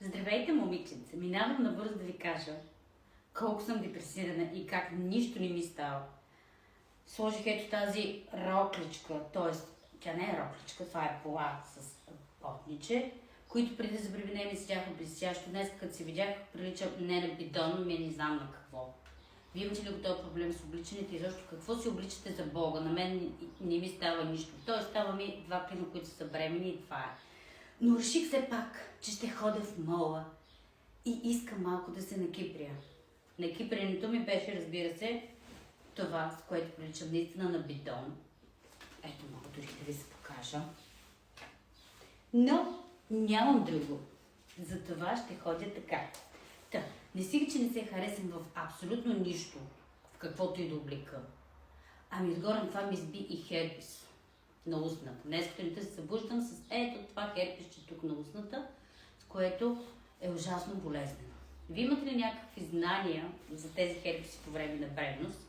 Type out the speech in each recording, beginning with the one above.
Здравейте, момиченце! Минавам набързо да ви кажа колко съм депресирана и как нищо не ми става. Сложих ето тази рокличка, т.е. тя не е рокличка, това е пола с потниче, които преди да забравя ми седяха блестящо. Днес, като се видях, прилича не на бидон, ми не знам на какво. Вие имате ли го този проблем с обличането и защо какво си обличате за Бога? На мен не ми става нищо. Той става ми два клина, които са бремени и това е. Но реших все пак, че ще ходя в мола и искам малко да се накипря. Накипрянето ми беше, разбира се, това, с което приличам наистина на бидон. Ето, мога дори да ви се покажа. Но нямам друго. Затова ще ходя така. Та, не стига, че не се харесвам в абсолютно нищо, в каквото и да облика. Ами отгоре на това ми изби и херпес на устната. Днес като не се събуждам с ето това херпесче тук на устната, с което е ужасно болезнено. Вие имате ли някакви знания за тези херпеси по време на бременност?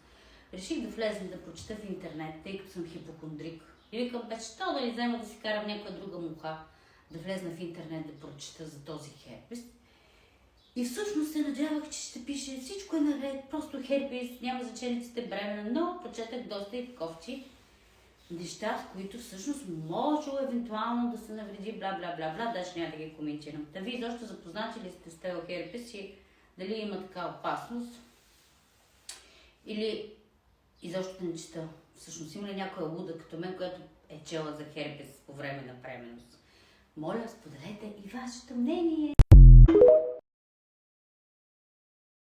Реших да влезем да прочета в интернет, тъй като съм хипохондрик. И викам, що да не взема да си карам някоя друга муха, да влезна в интернет да прочета за този херпес. И всъщност се надявах, че ще пише всичко е наред, просто херпес, няма значение, че сте бременна, но прочетах доста и кофти неща, в които всъщност може евентуално да се навреди бла-бла-бла-бла, даже няма да ги коментирам. Та вие защо запознати ли сте с този херпес и дали има така опасност? Или изобщо да не чета. Всъщност има ли някоя луда като мен, която е чела за херпес по време на бременност? Моля, споделете и вашето мнение!